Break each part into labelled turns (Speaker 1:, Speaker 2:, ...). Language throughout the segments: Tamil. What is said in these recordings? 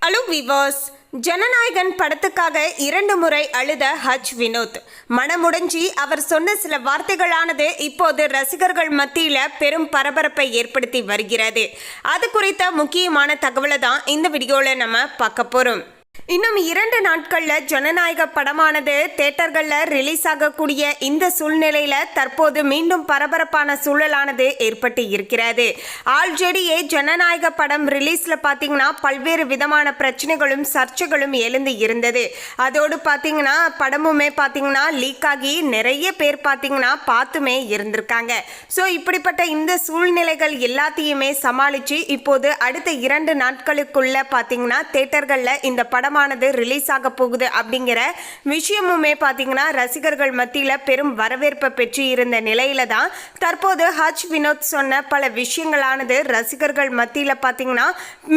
Speaker 1: ஹலோ விவர்ஸ், ஜனநாயகன் படத்துக்காக 2 முறை அழுத ஹஜ் வினோத். மனமுடைஞ்சி அவர் சொன்ன சில வார்த்தைகளானது இப்போது ரசிகர்கள் மத்தியில் பெரும் பரபரப்பை ஏற்படுத்தி வருகிறது. அது குறித்த முக்கியமான தகவலை தான் இந்த வீடியோவில் நம்ம பார்க்க போகிறோம். இன்னும் 2 நாட்களில் ஜனநாயக படமானது தியேட்டர்களில் ரிலீஸ் ஆகக்கூடிய இந்த சூழ்நிலையில் தற்போது மீண்டும் பரபரப்பான சூழலானது ஏற்பட்டு இருக்கிறது. ஆல்ரெடியே ஜனநாயக படம் ரிலீஸில் பார்த்தீங்கன்னா பல்வேறு விதமான பிரச்சனைகளும் சர்ச்சைகளும் எழுந்து இருந்தது. அதோடு பார்த்தீங்கன்னா படமுமே பார்த்தீங்கன்னா லீக் ஆகி நிறைய பேர் பார்த்தீங்கன்னா பார்த்துமே இருந்திருக்காங்க. ஸோ இப்படிப்பட்ட இந்த சூழ்நிலைகள் எல்லாத்தையுமே சமாளித்து இப்போது அடுத்த 2 நாட்களுக்குள்ள பார்த்தீங்கன்னா தியேட்டர்களில் இந்த படமானது ரிலீஸ் ஆக போகுது அப்படிங்கிற விஷயமுமே பார்த்தீங்கன்னா ரசிகர்கள் மத்தியில் பெரும் வரவேற்பை பெற்று இருந்த நிலையில தான் தற்போது ஹஜ் வினோத் சொன்ன பல விஷயங்களானது ரசிகர்கள் மத்தியில் பார்த்தீங்கன்னா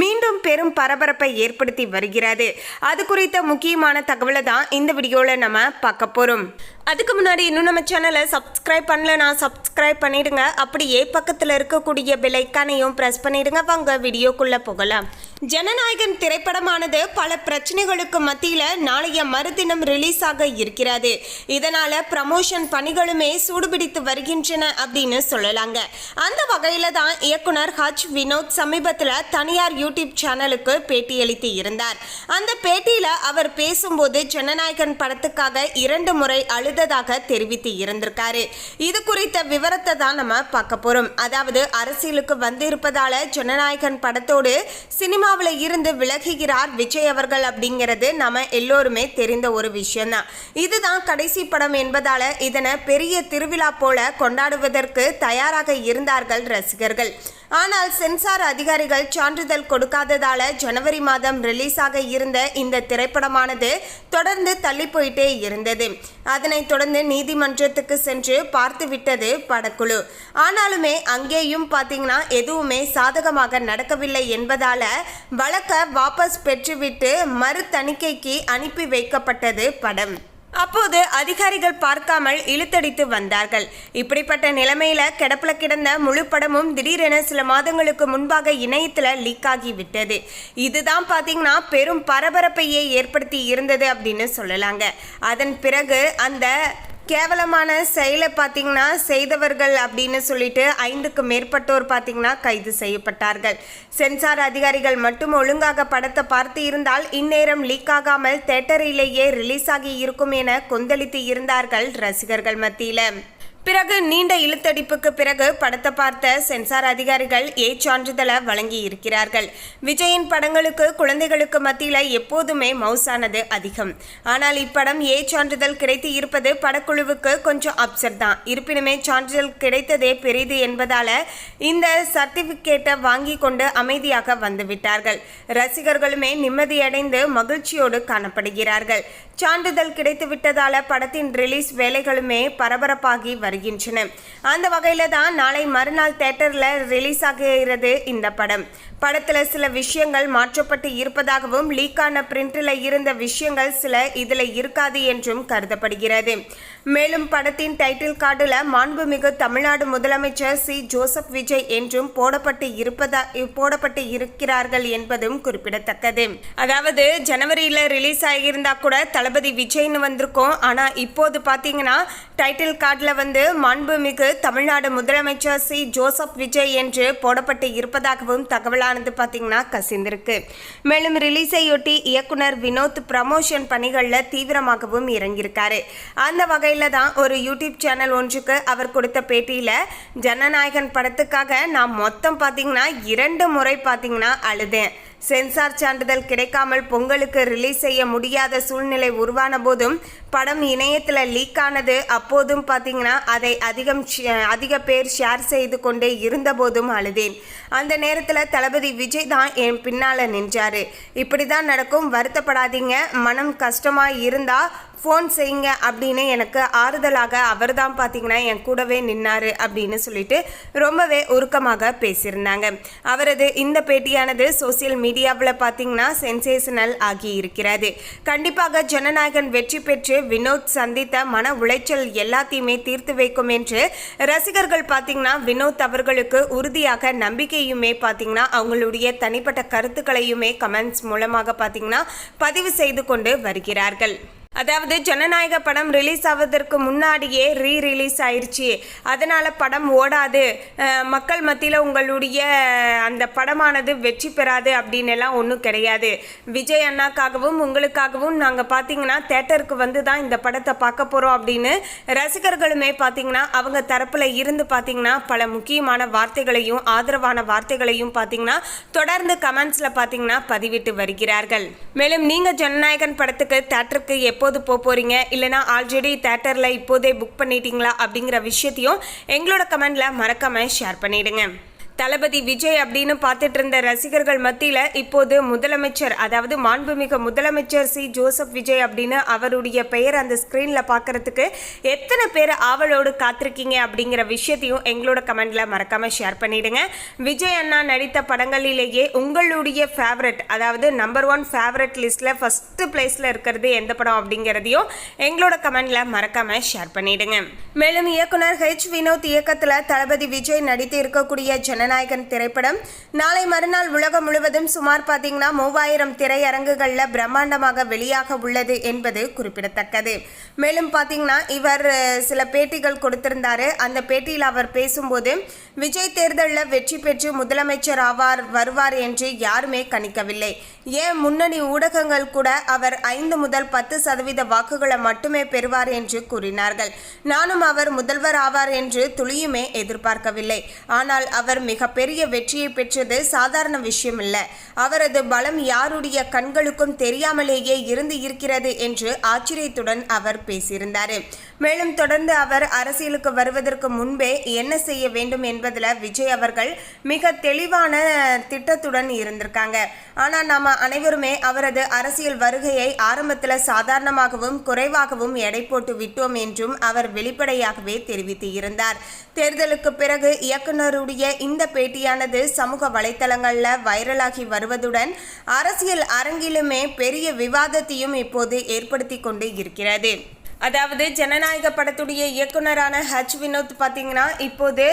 Speaker 1: மீண்டும் பெரும் பரபரப்பை ஏற்படுத்தி வருகிறது. அது குறித்த முக்கியமான தகவலை தான் இந்த வீடியோவில் நம்ம பார்க்க போகிறோம். அதுக்கு முன்னாடி இன்னும் நம்ம சேனலை சப்ஸ்கிரைப் பண்ணலனா சப்ஸ்கிரைப் பண்ணிடுங்க. அப்படியே பக்கத்தில் இருக்கக்கூடிய பெல் ஐக்கானையும் ப்ரெஸ் பண்ணிடுங்க. வாங்க வீடியோக்குள்ளே போகலாம். ஜனநாயகன் திரைப்படமானது பல பிரச்சனைகளுக்கு மத்தியில் நாளைய மறுதினம் ரிலீஸ் ஆக இருக்கிறது. இதனால ப்ரமோஷன் பணிகளுமே சூடுபிடித்து வருகின்றன அப்படின்னு சொல்லலாங்க. அந்த வகையில் தான் இயக்குனர் ஹஜ் வினோத் சமீபத்தில் தனியார் யூடியூப் சேனலுக்கு பேட்டியளித்து இருந்தார். அந்த பேட்டியில் அவர் பேசும்போது ஜனநாயகன் படத்துக்காக 2 முறை அழுததாக தெரிவித்து இருந்திருக்காரு. இது குறித்த விவரத்தை தான் நம்ம பார்க்க போறோம். அதாவது அரசியலுக்கு வந்து இருப்பதால ஜனநாயகன் படத்தோடு சினிமாவில் இருந்து விலகுகிறார் விஜய் அவர்கள் அப்படிங்கிறது நம்ம எல்லோருமே தெரிந்த ஒரு விஷயம் தான். இதுதான் கடைசி படம் என்பதால இதனை பெரிய திருவிழா போல கொண்டாடுவதற்கு தயாராக இருந்தார்கள் ரசிகர்கள். ஆனால் சென்சார் அதிகாரிகள் சான்றிதழ் கொடுக்காததால ஜனவரி மாதம் ரிலீஸ் ஆக இருந்த இந்த திரைப்படமானது தொடர்ந்து தள்ளி போயிட்டே இருந்தது. அதனைத் தொடர்ந்து நீதிமன்றத்துக்கு சென்று பார்த்துவிட்டது படக்குழு. ஆனாலுமே அங்கேயும் பார்த்தீங்கன்னா எதுவுமே சாதகமாக நடக்கவில்லை என்பதால வழக்கை வாபஸ் பெற்றுவிட்டு மறு தணிக்கைக்கு அனுப்பி வைக்கப்பட்டது படம். அப்போது அதிகாரிகள் பார்க்காமல் இழுத்தடித்து வந்தார்கள். இப்படிப்பட்ட நிலைமையில கிடப்புல கிடந்த முழு படமும் திடீரென சில மாதங்களுக்கு முன்பாக இணையத்தில் லீக் ஆகிவிட்டது. இதுதான் பார்த்தீங்கன்னா பெரும் பரபரப்பையே ஏற்படுத்தி இருந்தது அப்படின்னு சொல்லலாங்க. அதன் பிறகு அந்த கேவலமான செயலை பார்த்தீங்கன்னா செய்தவர்கள் அப்படின்னு சொல்லிட்டு 5க்கு மேற்பட்டோர் பார்த்தீங்கன்னா கைது செய்யப்பட்டார்கள். சென்சார் அதிகாரிகள் மட்டும் ஒழுங்காக படத்தை பார்த்து இருந்தால் இந்நேரம் லீக் ஆகாமல் தியேட்டரிலேயே ரிலீஸ் ஆகி இருக்கும் என கொந்தளித்து இருந்தார்கள் ரசிகர்கள் மத்தியில். பிறகு நீண்ட இழுத்தடிப்புக்கு பிறகு படத்தை பார்த்த சென்சார் அதிகாரிகள் சான்றிதழை வழங்கி இருக்கிறார்கள். விஜயின் படங்களுக்கு குழந்தைகளுக்கு மத்தியில் எப்போதுமே மவுசானது அதிகம். ஆனால் இப்படம் சான்றிதழ் கிடைத்து இருப்பது படக்குழுவுக்கு கொஞ்சம் அப்செட் தான். இருப்பினுமே சான்றிதழ் கிடைத்ததே பெரிது என்பதால இந்த சர்டிபிகேட்டை வாங்கி கொண்டு அமைதியாக வந்துவிட்டார்கள். ரசிகர்களுமே நிம்மதியடைந்து மகிழ்ச்சியோடு காணப்படுகிறார்கள். சான்றிதழ் கிடைத்து விட்டதால படத்தின் ரிலீஸ் வேலைகளுமே பரபரப்பாகி வருகின்றன. அந்த வகையில தான் நாளை மறுநாள் தியேட்டரில் ரிலீஸ் ஆகிறது இந்த படம். படத்தில் சில விஷயங்கள் மாற்றப்பட்டு இருப்பதாகவும் லீக்கான பிரிண்டில் இருந்த விஷயங்கள் சில இதில் இருக்காது என்றும் கருதப்படுகிறது. மேலும் படத்தின் டைட்டில் கார்டில் மாண்புமிகு தமிழ்நாடு முதலமைச்சர் சி ஜோசப் விஜய் என்றும் போடப்பட்டு இருக்கிறார்கள் என்பதும் குறிப்பிடத்தக்கது. அதாவது ஜனவரியில் ரிலீஸ் ஆகியிருந்தா கூட தளபதி விஜய்னு வந்திருக்கும். ஆனால் இப்போது பார்த்தீங்கன்னா டைட்டில் கார்டில் வந்து மாண்புமிகு தமிழ்நாடு முதலமைச்சர் சி ஜோசப் விஜய் என்று போடப்பட்டு இருப்பதாகவும் தகவலானது பார்த்தீங்கன்னா கசிந்திருக்கு. மேலும் ரிலீஸையொட்டி இயக்குனர் வினோத் ப்ரமோஷன் பணிகளில் தீவிரமாகவும் இறங்கியிருக்காரு. அந்த வகையில் தான் ஒரு யூடியூப் சேனல் ஒன்றுக்கு அவர் கொடுத்த பேட்டியில் ஜனநாயகன் படத்துக்காக நான் மொத்தம் பார்த்தீங்கன்னா 2 முறை பார்த்தீங்கன்னா அழுதேன். சென்சார் சான்றிதழ் கிடைக்காமல் பொங்கலுக்கு ரிலீஸ் செய்ய முடியாத சூழ்நிலை உருவான போதும் படம் இணையத்தில் லீக் ஆனது. அப்போதும் பார்த்தீங்கன்னா அதை அதிக பேர் ஷேர் செய்து கொண்டே இருந்த போதும் அழுதேன். அந்த நேரத்தில் தளபதி விஜய் தான் என் பின்னால் நின்றாரு. இப்படி தான் நடக்கும், வருத்தப்படாதீங்க, மனம் கஷ்டமாக இருந்தால் ஃபோன் செய்யுங்க அப்படின்னு எனக்கு ஆறுதலாக அவர் தான் பார்த்தீங்கன்னா என் கூடவே நின்னாரு அப்படின்னு சொல்லிட்டு ரொம்பவே உருக்கமாக பேசியிருந்தாங்க. அவரது இந்த பேட்டியானது சோசியல் மீடியாவில் பார்த்தீங்கன்னா சென்சேஷனல் ஆகி இருக்கிறது. கண்டிப்பாக ஜனநாயகன் வெற்றி பெற்று வினோத் சந்தித்த மன உளைச்சல் எல்லாத்தையுமே தீர்த்து வைக்கும் என்று ரசிகர்கள் பார்த்தீங்கன்னா வினோத் அவர்களுக்கு உறுதியாக நம்பிக்கையுமே பார்த்தீங்கன்னா அவங்களுடைய தனிப்பட்ட கருத்துக்களையுமே கமெண்ட்ஸ் மூலமாக பார்த்தீங்கன்னா பதிவு செய்து கொண்டு வருகிறார்கள். அதாவது ஜனநாயக படம் ரிலீஸ் ஆவதற்கு முன்னாடியே ரீரிலீஸ் ஆயிடுச்சு, அதனால் படம் ஓடாது, மக்கள் மத்தியில் உங்களுடைய அந்த படமானது வெற்றி பெறாது அப்படின்னு எல்லாம் ஒன்றும் கிடையாது. விஜய் அண்ணாக்காகவும் உங்களுக்காகவும் நாங்கள் பார்த்தீங்கன்னா தேட்டருக்கு வந்து தான் இந்த படத்தை பார்க்க போகிறோம் அப்படின்னு ரசிகர்களுமே பார்த்தீங்கன்னா அவங்க தரப்பில் இருந்து பார்த்தீங்கன்னா பல முக்கியமான வார்த்தைகளையும் ஆதரவான வார்த்தைகளையும் பார்த்தீங்கன்னா தொடர்ந்து கமெண்ட்ஸில் பார்த்தீங்கன்னா பதிவிட்டு வருகிறார்கள். மேலும் நீங்கள் ஜனநாயகன் படத்துக்கு தேட்டருக்கு எப்போது போறீங்க, இல்லைனா ஆல்ரெடி தேட்டரில் இப்போதே புக் பண்ணிட்டீங்களா அப்படிங்கிற விஷயத்தையும் எங்களோட கமெண்ட்ல மறக்காம ஷேர் பண்ணிடுங்க. தளபதி விஜய் அப்படின்னு பார்த்துட்டு இருந்த ரசிகர்கள் மத்தியில் இப்போது முதலமைச்சர், அதாவது மாண்புமிகு முதலமைச்சர் சி ஜோசப் விஜய் அப்படின்னு அவருடைய பெயர் அந்த ஸ்க்ரீனில் பார்க்கறதுக்கு எத்தனை பேர் ஆவலோடு காத்திருக்கீங்க அப்படிங்கிற விஷயத்தையும் எங்களோட கமெண்ட்ல மறக்காம ஷேர் பண்ணிடுங்க. விஜய் அண்ணா நடித்த படங்களிலேயே உங்களுடைய ஃபேவரட், அதாவது நம்பர் 1 ஃபேவரட் லிஸ்ட்ல ஃபர்ஸ்ட் பிளேஸ்ல இருக்கிறது எந்த படம் அப்படிங்கிறதையும் எங்களோட கமெண்ட்ல மறக்காம ஷேர் பண்ணிடுங்க. மேலும் இயக்குனர் ஹெச் வினோத் இயக்கத்தில் தளபதி விஜய் நடித்து இருக்கக்கூடிய ஜனநாயகன் திரைப்படம் நாளை மறுநாள் உலகம் முழுவதும் சுமார் பார்த்தீங்கன்னா 3000 திரையரங்குகளில் பிரம்மாண்டமாக வெளியாக உள்ளது என்பது குறிப்பிடத்தக்கது. மேலும் பார்த்தீங்கன்னா இவர் சில பேட்டிகள் கொடுத்திருந்தாரு. அந்த பேட்டியில் அவர் பேசும்போது விஜய் தேர்தலில் வெற்றி பெற்று முதலமைச்சர் வருவார் என்று யாருமே கணிக்கவில்லை. ஏன் முன்னணி ஊடகங்கள் கூட அவர் 5 முதல் 10% வாக்குகளை மட்டுமே பெறுவார் என்று கூறினார்கள். நானும் அவர் முதல்வர் ஆவார் என்று துளியுமே எதிர்பார்க்கவில்லை. ஆனால் அவர் மிகப்பெரிய வெற்றியை பெற்றது சாதாரண விஷயம் இல்லை. அவரது பலம் யாருடைய கண்களுக்கும் தெரியாமலேயே இருக்கிறது என்று ஆச்சரியத்துடன் அவர் பேசியிருந்தார். மேலும் தொடர்ந்து அவர் அரசியலுக்கு வருவதற்கு முன்பே என்ன செய்ய வேண்டும் என்பதில் விஜய் அவர்கள் மிக தெளிவான திட்டத்துடன் இருந்திருக்காங்க. ஆனால் நாம் அனைவருமே அவரது அரசியல் வருகையை ஆரம்பத்தில் சாதாரணமாகவும் குறைவாகவும் எடை போட்டு விட்டோம் என்றும் அவர் வெளிப்படையாகவே தெரிவித்து இருந்தார். தேர்தலுக்கு பிறகு இயக்குனருடைய இந்த பேட்டியானது சமூக வலைத்தளங்களில் வைரலாகி வருவதுடன் அரசியல் அரங்கிலுமே பெரிய விவாதத்தையும் இப்போது ஏற்படுத்தி கொண்டு இருக்கிறது. அதாவது ஜனநாயக படத்துடைய இயக்குனரான ஹெச் வினோத் பார்த்தீங்கன்னா இப்போது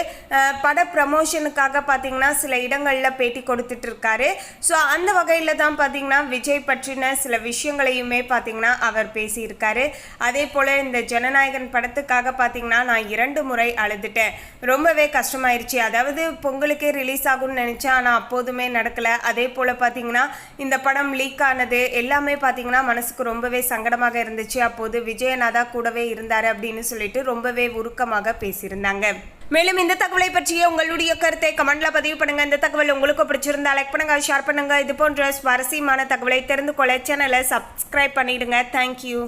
Speaker 1: பட ப்ரமோஷனுக்காக பார்த்தீங்கன்னா சில இடங்களில் பேட்டி கொடுத்துட்டு இருக்காரு. ஸோ அந்த வகையில் தான் பார்த்தீங்கன்னா விஜய் பற்றின சில விஷயங்களையுமே பார்த்தீங்கன்னா அவர் பேசியிருக்காரு. அதே போல் இந்த ஜனநாயகன் படத்துக்காக பார்த்தீங்கன்னா நான் 2 முறை அழுதுட்டேன், ரொம்பவே கஷ்டமாயிருச்சு. அதாவது பொங்கலுக்கே ரிலீஸ் ஆகும்னு நினச்சேன், ஆனால் அப்போதுமே நடக்கலை. அதே போல் பார்த்தீங்கன்னா இந்த படம் லீக் ஆனது எல்லாமே பார்த்தீங்கன்னா மனசுக்கு ரொம்பவே சங்கடமாக இருந்துச்சு. அப்போது விஜயநாதன் கூடவே இருந்தாரு அப்படின்னு சொல்லிட்டு ரொம்பவே உருக்கமாக பேசியிருந்தாங்க. மேலும் இந்த தகவலை பற்றிய உங்களுடைய கருத்தை கமெண்ட்ல பதிவு பண்ணுங்க. இந்த தகவல் உங்களுக்கு பிடிச்சிருந்தா லைக் பண்ணுங்க, ஷேர் பண்ணுங்க. இது போன்ற சுவாரஸ்யமான தகவலை தெரிந்து கொள்ள சேனலை சப்ஸ்கிரைப் பண்ணிடுங்க. தேங்க்யூ.